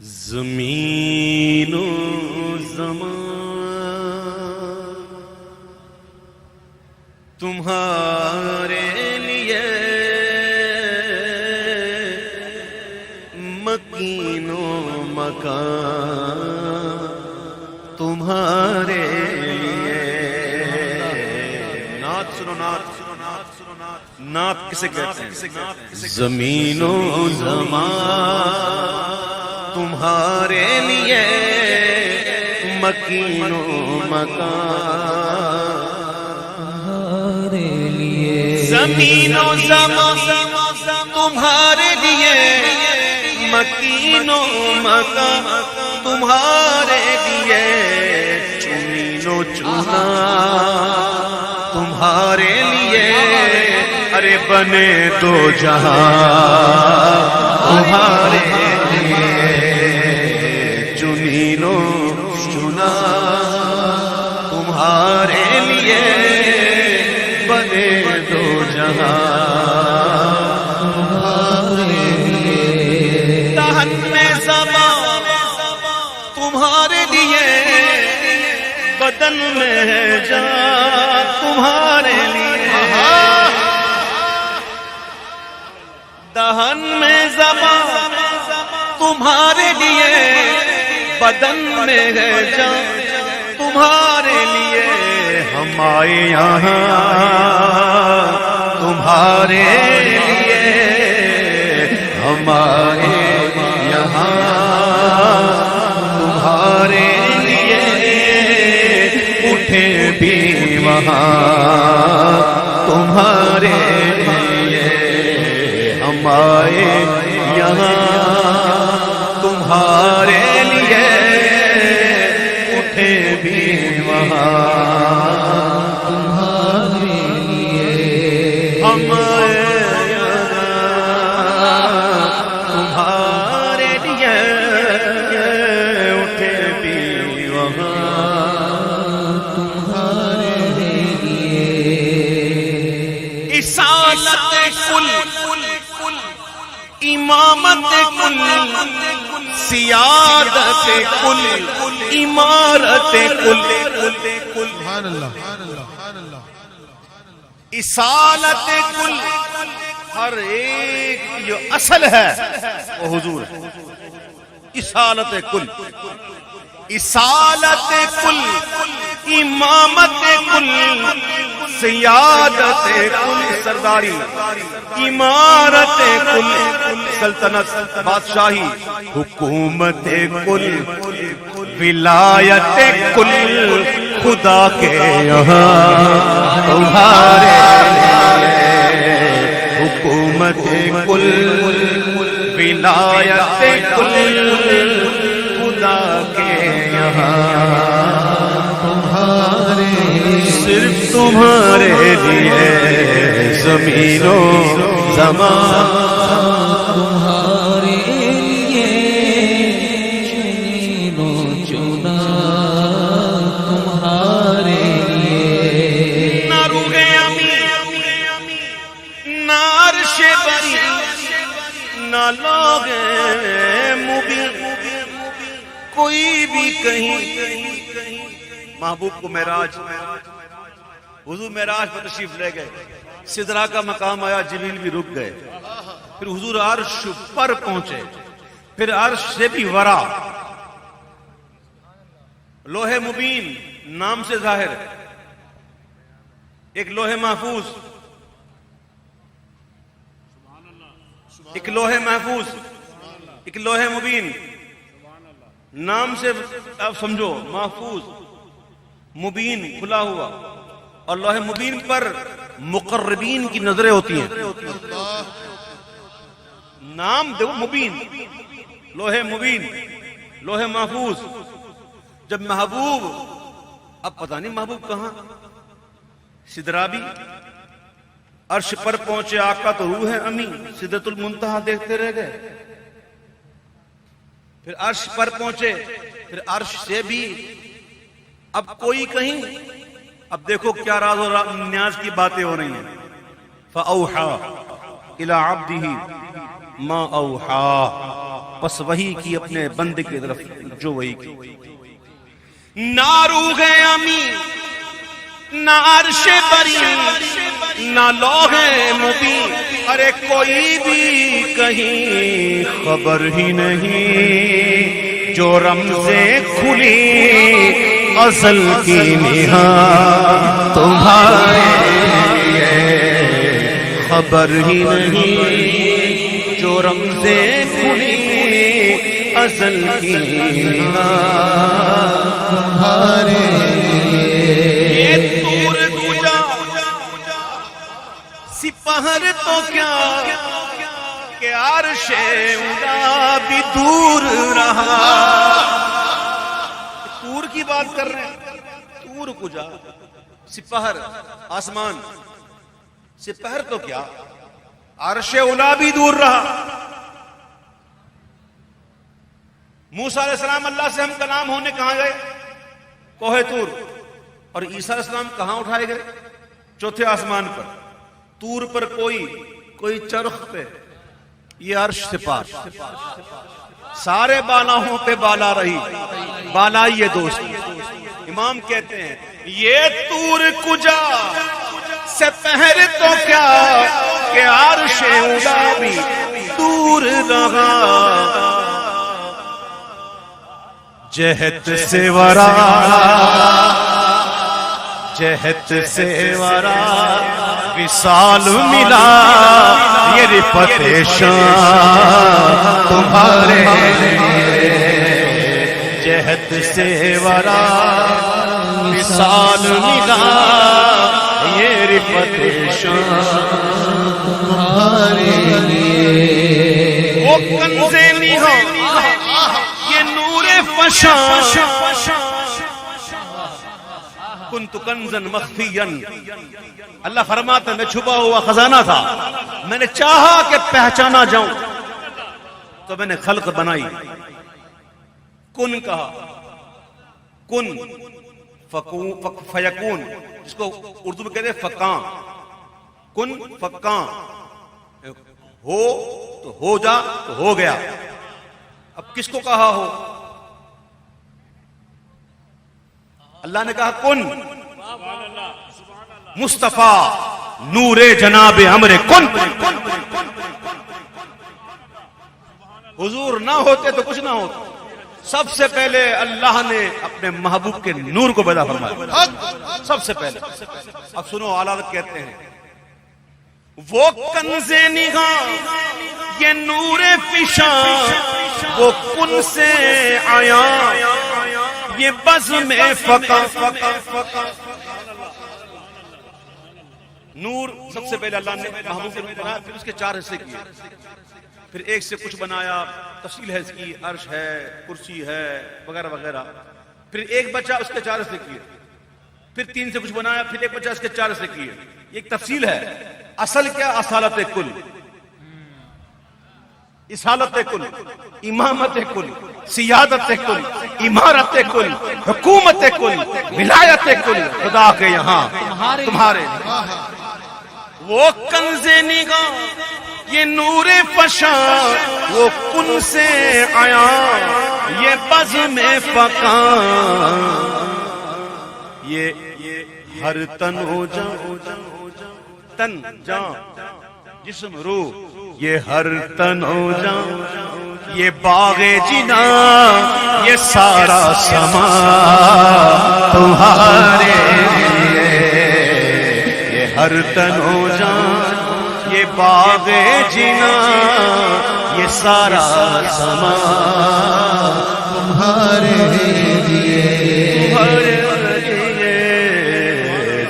زمین و زمان تمہارے لیے مکین و مکان تمہارے لیے. نعت سنو، نعت کسے کہتے ہیں؟ زمین و زمان تمہارے لیے مکین و مکان تمہارے لیے. زمین و زمان تمہارے لیے مکین و مکان تمہارے لیے. چنین و چنا تمہارے لیے. ارے بنے دو جہاں تمہارے لیے. چنین و چنا تمہارے لیے. بنے دو جہاں تمہارے لیے. دہن میں زبان تمہارے لیے. بدن میں جان تمہارے لیے. دہن میں زبان تمہارے لیے. بدن میں ہے جان تمہارے لیے. ہم آئے یہاں تمہارے لیے. ہم آئے یہاں تمہارے لیے. اٹھے بھی وہاں تمہارے لیے. ہم آئے یہاں تمہارے لیے. اٹھے بھی وہاں تمہارے لیے. ہم آئے یہاں تمہارے لیے. اٹھے بھی وہاں تمہارے لیے. اصالت کل امامت کل سیادت کل عمارت کل. سبحان اللہ. اصالت کل ہر ایک جو اصل ہے وہ حضور ہے. اصالت کل، اصالت کل امامت کل سیادت کل سرداری عمارت کل سلطنت بادشاہی حکومت کل ولایت کل خدا کے یہاں تمہارے لیے. حکومت کل ولایت کل خدا کے یہاں تمہارے صرف تمہارے لیے. زمین و زمان تمہارے لیے. چنین و چنا تمہارے لیے. نہ روح امی نہ عرش بری نہ لوگ مبین کوئی بھی کہیں. محبوب کو معراج حضور معراج پر تشریف لے گئے. سدرا کا مقام آیا، جبریل بھی رک گئے. پھر حضور عرش پر پہنچے. پھر عرش سے بھی ورا لوح مبین نام سے ظاہر ایک لوح محفوظ، ایک لوح محفوظ، ایک لوح مبین. نام سے آپ سمجھو محفوظ مبین کھلا ہوا. اور لوح مبین پر مقربین کی نظریں ہوتی ہیں. نام دو مبین، لوح مبین، لوح محفوظ. جب محبوب، اب پتہ نہیں محبوب کہاں. سدرا بھی عرش پر پہنچے. آقا تو روح ہے امی سدرۃ المنتہا دیکھتے رہ گئے. پھر عرش پر پہنچے. پھر عرش سے بھی اب کوئی کہیں. اب دیکھو کیا راز و نیاز کی باتیں ہو رہی ہیں. فَأَوْحَى إِلَىٰ عَبْدِهِ مَا أَوْحَى. بس وہی کی اپنے بندے کی طرف جو وہی کی. نہ روح امی نہ عرش بری نہ لوح مبین، ارے کوئی بھی کہیں خبر ہی نہیں، جو رمزیں کھلی ازل کی نہا تمہارے خبر ہی نہیں، جو رمزیں کھلی ازل کی نہا تمہارے. سپہر تو کیا کہ عرش اولا بھی دور رہا. طور کی بات کر رہے ہیں، طور کو جا سپہر آسمان، سپہر تو کیا عرش اولا بھی دور رہا. موسیٰ علیہ السلام اللہ سے ہم کلام ہونے کہاں گئے؟ کوہ طور. اور عیسیٰ علیہ السلام کہاں اٹھائے گئے؟ چوتھے آسمان پر. طور پر کوئی چرخ پہ، یہ عرش سے پار. سارے بالاؤں پہ بالا رہی، بالا یہ دوست. امام کہتے ہیں یہ طور کجا سے پہر تو کیا کہ عرش اولا بھی دور رہا. جہت سے ورا جہت سے ورا وصال ملا، یہ رفت شان تمہارے. جہت سے ورا وصال ملا، یہ رفت شان تمہارے. وہ کنزے نہاں یہ نور فشاں، کنت کنزا مخفیا. اللہ فرماتا ہے میں چھپا ہوا خزانہ تھا، میں نے چاہا کہ پہچانا جاؤں تو میں نے خلق بنائی. کن کہا، کن فیکون، جس کو اردو میں کہتے ہیں فکاں. کن فکاں، ہو تو ہو جا تو ہو گیا. اب کس کو کہا ہو؟ اللہ نے کہا کن. مصطفیٰ نور جناب امر کن. حضور نہ ہوتے تو کچھ نہ ہوتا. سب سے پہلے اللہ نے اپنے محبوب کے نور کو پیدا فرمایا، سب سے پہلے. اب سنو اعلیٰ حضرت کہتے ہیں وہ کنز نگاہ یہ نور فشاں، وہ کن سے آیا یہ بزم فقا. نور سب سے پہلے اللہ نے محبوب کے نور بنایا، پھر اس کے 4 حصے کیے، پھر ایک سے کچھ بنایا، تفصیل ہے اس کی، عرش ہے، کرسی ہے وغیرہ وغیرہ. پھر ایک بچہ اس کے 4 حصے کیے، پھر 3 سے کچھ بنایا، پھر ایک بچہ اس کے 4 حصے کیے. یہ ایک تفصیل ہے. اصل کیا؟ اصالت کل، اصالت کل، امامت کل، سیادت کل، عمارت کل، حکومت کل، ولایت کل خدا کے یہاں تمہارے. وہ کنز نگاہ یہ نور فشاں، وہ کن سے آیا یہ بزم فقاں. یہ ہر تن ہو تن جان جسم روح، یہ ہر تن ہو جان، یہ باغ جنا، یہ سارا سما تمہارے لیے. یہ ہر تن ہو جان، یہ باغ جنا، یہ سارا سما تمہارے لیے.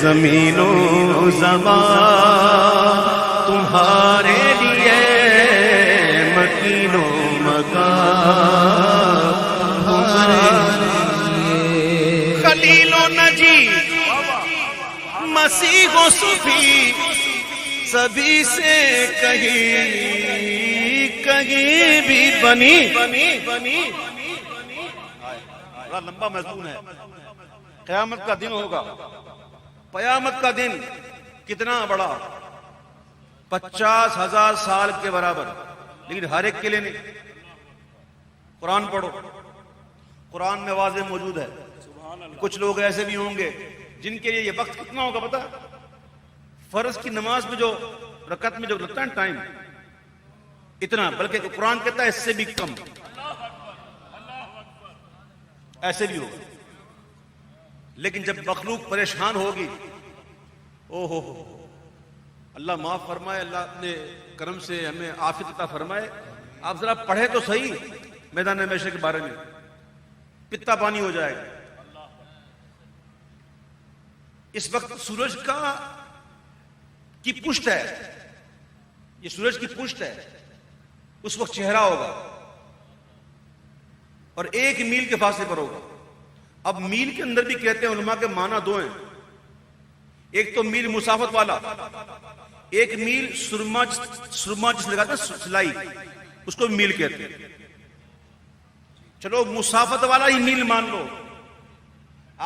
زمین و زمان تمہارے لیے، مکین و مکان تمہارے لیے. خلیل و نجی مسیح و صفی سبھی سے کہیں بھی بنی. لمبا مضمون ہے. قیامت کا دن ہوگا. قیامت کا دن کتنا بڑا؟ 50,000 سال کے برابر، لیکن ہر ایک کے لیے نہیں. قرآن پڑھو، قرآن میں واضح موجود ہے. کچھ لوگ ایسے بھی ہوں گے جن کے لیے یہ وقت کتنا ہوگا پتا؟ فرض کی نماز میں جو رکعت میں جو لگتا ہے ٹائم اتنا، بلکہ قرآن کہتا ہے اس سے بھی کم. ایسے بھی ہوگا. لیکن جب مخلوق پریشان ہوگی، او ہو اللہ معاف فرمائے، اللہ اپنے کرم سے ہمیں عافیت عطا فرمائے. آپ ذرا پڑھے تو صحیح میدان محشر کے بارے میں، پتا پانی ہو جائے گا. اس وقت سورج کی پشت ہے، یہ سورج کی پشت ہے، اس وقت چہرہ ہوگا اور 1 میل کے فاصلے پر ہوگا. اب میل کے اندر بھی کہتے ہیں علماء کے معنی 2 ہیں. ایک تو میل مسافت والا، ایک میل سرما جس لگاتے ہیں سلائی، اس کو میل کہتے ہیں. چلو مسافت والا ہی میل مان لو.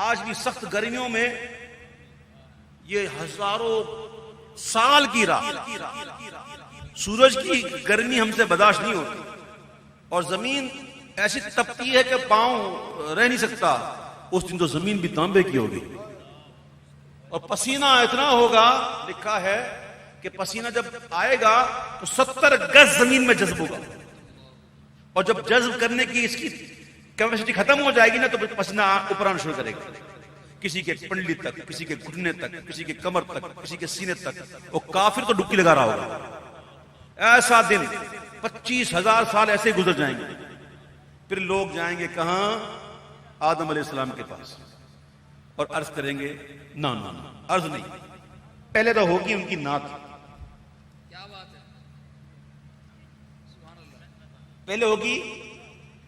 آج بھی سخت گرمیوں میں یہ ہزاروں سال کی راہ، سورج کی گرمی ہم سے برداشت نہیں ہوتی اور زمین ایسی تپتی ہے کہ پاؤں رہ نہیں سکتا. اس دن تو زمین بھی تانبے کی ہوگی اور پسینہ اتنا ہوگا، لکھا ہے کہ پسینہ جب آئے گا تو 70 گز زمین میں جذب ہوگا، اور جب جذب کرنے کی اس کی کیپیسٹی ختم ہو جائے گی نا تو پسینہ اوپر آنا شروع کرے گا. کسی کے پنڈلی تک، کسی کے گھٹنے تک، کسی کے کمر تک، کسی کے سینے تک. وہ کافر تو ڈبکی لگا رہا ہوگا. ایسا دن 25,000 سال ایسے گزر جائیں گے. پھر لوگ جائیں گے کہاں؟ آدم علیہ السلام کے پاس اور عرض کریں گے نا عرض نہیں، پہلے تو ہوگی ان کی نعت. کیا بات ہے، سبحان اللہ. پہلے ہوگی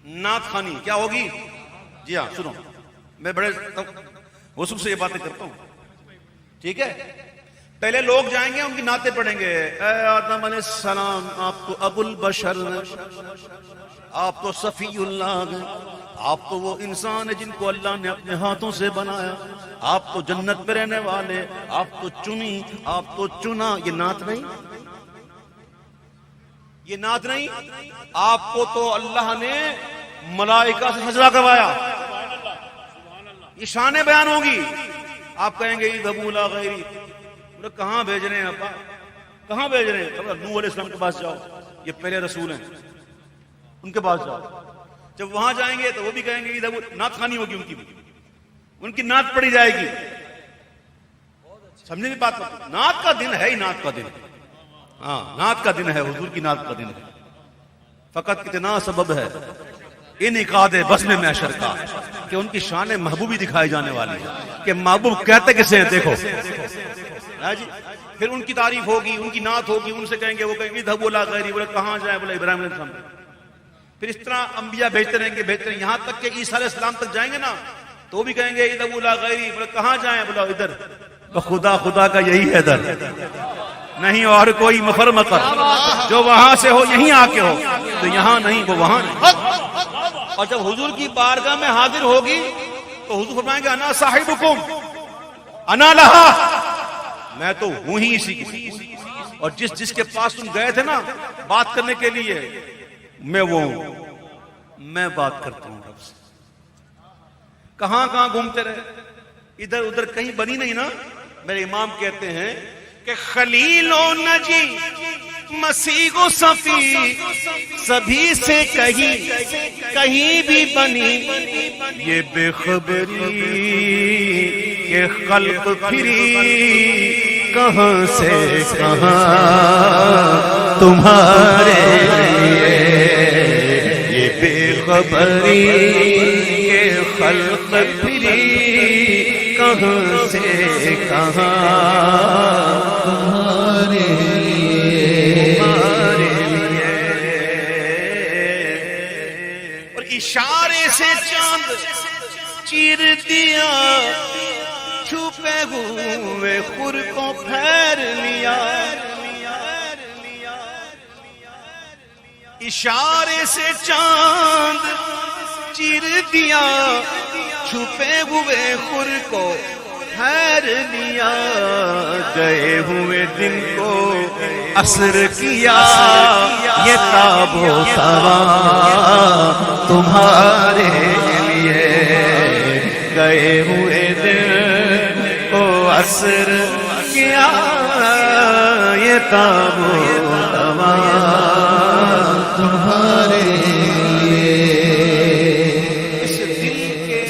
نعت خوانی. کیا ہوگی؟ جی ہاں سنو، میں بڑے وصف سے یہ باتیں کرتا ہوں، ٹھیک ہے. پہلے لوگ جائیں گے ان کی نعتیں پڑھیں گے. اے آدم علیہ السلام، آپ تو ابو البشر، آپ تو صفی اللہ ہیں، آپ تو وہ انسان ہیں جن کو اللہ نے اپنے ہاتھوں سے بنایا، آپ تو جنت میں رہنے والے، آپ تو چنی، آپ تو چنا. یہ نعت نہیں، یہ نعت نہیں. آپ کو تو اللہ نے ملائکہ سے سجدہ کروایا. یہ شانیں بیان ہوگی. آپ کہیں گے اذهبوا الى غیری. بولے کہاں بھیج رہے ہیں ابا، کہاں بھیج رہے ہیں؟ نوح علیہ السلام کے پاس جاؤ، یہ پہلے رسول ہیں، ان کے پاس جاؤ. جب وہاں جائیں گے تو وہ بھی کہیں گے نعت خوانی ہوگی، ان کی نعت پڑھی جائے گی. سمجھے نہیں بات؟ نعت کا دن ہے ہی نعت کا دن. ہاں نعت کا دن ہے، حضور کی نعت کا دن ہے. فقط کتنا سبب ہے انعقاد بزم محشر کا کہ ان کی شان محبوبی دکھائی جانے والی ہے کہ محبوب کہتے کسے ہیں. دیکھو جی، پھر ان کی تعریف ہوگی، ان کی نعت ہوگی. ان سے کہیں گے، وہ کہیں گے اذهبوا الى غیری. بولے کہاں جائیں؟ بولے ابراہیم علیہ السلام. پھر اس طرح انبیاء بھیجتے رہیں گے، یہاں تک کہ عیسیٰ علیہ السلام تک جائیں گے نا تو وہ بھی کہیں گے اذهبوا الى غیری. بولے کہاں جائیں؟ بولا ادھر. خدا کا یہی ہے ادھر، نہیں اور کوئی مفر مقر. جو وہاں سے ہو یہیں آ کے ہو، تو یہاں نہیں وہ وہاں نہیں. اور جب حضور کی بارگاہ میں حاضر ہوگی تو حضور فرمائیں گے انا صاحبکم انا لہا، میں تو ہوں ہی اسی کی. اور جس کے پاس تم گئے تھے نا بات کرنے کے لیے، میں وہ ہوں، میں بات کرتا ہوں رب سے. کہاں کہاں گھومتے رہے، ادھر ادھر کہیں بنی نہیں نا. میرے امام کہتے ہیں کہ خلیل و نجی، مسیح و صفی، سبھی سے کہیں بھی بنی یہ بے خبری کہ خلق پھری کہاں سے کہاں تمہارے لیے. یہ بے خبری کہ خلق پھری کہاں سے کہاں تمہارے لیے. اور اشارے سے چاند چیر دیا، چھپے ہوئے خور کو پھیر لیا. اشارے سے چاند چیر دیا، چھپے ہوئے خور کو خیر لیا، گئے ہوئے دن کو عصر کیا، یہ تاب و توا تمہارے لیے، گئے ہوئے دن کو عصر کیا، یہ تاب و توا تمہارے لیے۔ اس دل کے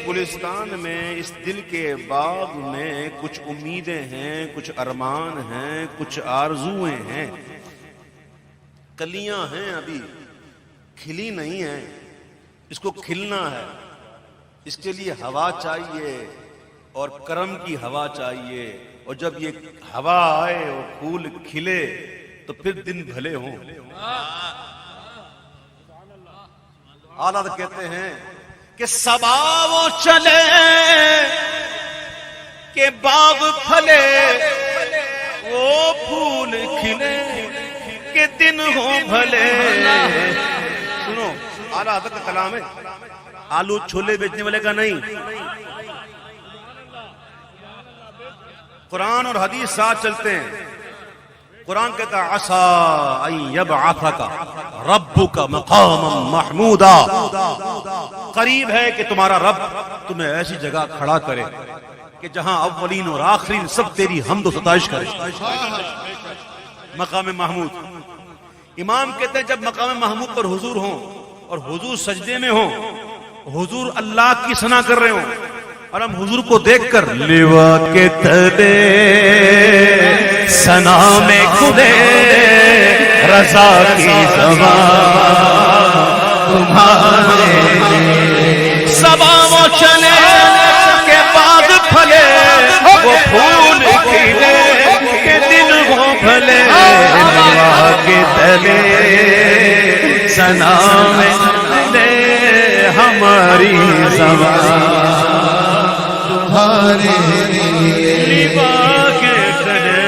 گلستان میں، اس دل کے باغ میں کچھ امیدیں ہیں، کچھ ارمان ہیں، کچھ آرزویں ہیں، کلیاں ہیں، ابھی کھلی نہیں ہیں، اس کو کھلنا ہے، اس کے لیے ہوا چاہیے اور کرم کی ہوا چاہیے، اور جب یہ ہوا آئے اور پھول کھلے تو پھر دن بھلے ہوں۔ اعلیٰ کہتے ہیں کہ صبا وہ چلے کہ باغ پھلے، وہ پھول کھلے کہ دن ہو بھلے۔ سنو، اعلیٰ حضرت کا کلام ہے، آلو چھولے بیچنے والے کا نہیں، قرآن اور حدیث ساتھ چلتے ہیں۔ قرآن کہتا ہے عَسَىٰ أَن يَبْعَثَكَ رَبُّكَ مَقَامًا مَحْمُودًا، قریب ہے کہ تمہارا رب تمہیں ایسی جگہ کھڑا کرے کہ جہاں اولین اور آخرین سب تیری حمد و ستائش کرے۔ مقام محمود، امام کہتے ہیں جب مقام محمود پر حضور ہوں اور حضور سجدے میں ہوں، حضور اللہ کی ثنا کر رہے ہوں، اور ہم حضور کو دیکھ کر لیوا کے تلے ثنا میں کھلے رضا کی زبان تمہارے لیے، صبا وہ چلے کہ باغ پھلے، وہ پھول کھلے کہ دن ہو بھلے، لیوا کے تلے ثنا میں کھلے ہماری زبان تمہارے لیے، لیوا کے تلے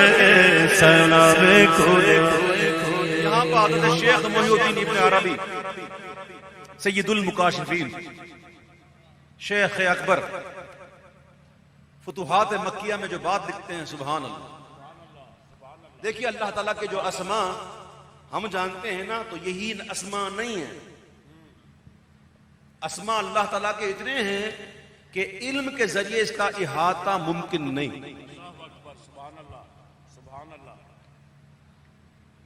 ثنا میں کھلے۔ یہاں پر حضرت شیخ محی الدین ابن عربی سید المکاشفین، شیخ اکبر، فتوحات مکیہ میں جو بات لکھتے ہیں، سبحان اللہ۔ دیکھیے اللہ تعالیٰ کے جو اسماء ہم جانتے ہیں نا، تو یہی اسماء نہیں ہیں، اسماء اللہ تعالیٰ کے اتنے ہیں کہ علم کے ذریعے اس کا احاطہ ممکن نہیں۔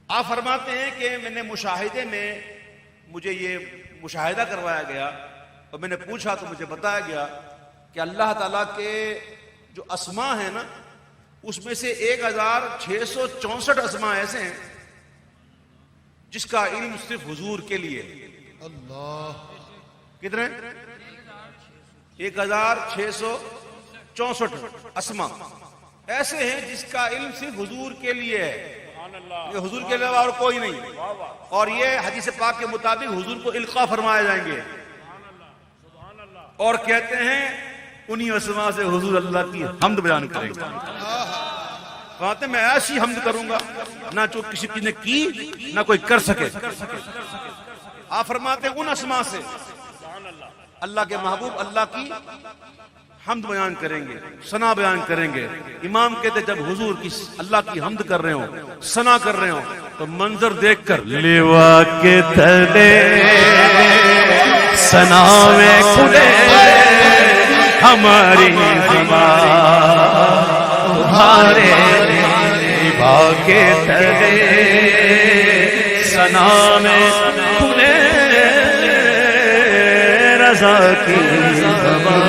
آپ فرماتے ہیں کہ میں نے مشاہدے میں، مجھے یہ مشاہدہ کروایا گیا اور میں نے پوچھا تو مجھے بتایا گیا کہ اللہ تعالیٰ کے جو اسماء ہیں نا، اس میں سے 1664 اسماء ایسے ہیں جس کا علم صرف حضور کے لیے۔ اللہ کتنے؟ 1664 اسماء ایسے ہیں جس کا علم صرف حضور کے لیے ہے، یہ حضور کے علاوہ اور کوئی نہیں، اور یہ حدیث پاک کے مطابق حضور کو القاء فرمائے جائیں گے، اور کہتے ہیں انہی اسماء سے حضور اللہ کی حمد بیان کریں گے۔ کہتے ہیں میں ایسی حمد کروں گا نہ جو کسی نے کی نہ کوئی کر سکے۔ آپ فرماتے ہیں ان اسماء سے اللہ کے محبوب اللہ کی حمد بیان کریں گے، ثنا بیان کریں گے۔ امام کہتے جب حضور کی اللہ کی حمد کر رہے ہوں، ثنا کر رہے ہوں، تو منظر دیکھ کر لیوا کے تلے ثنا میں کھلے ہماری زبان تمہارے لیوا کے تلے ثنا میں کھلے رضا کی زبان۔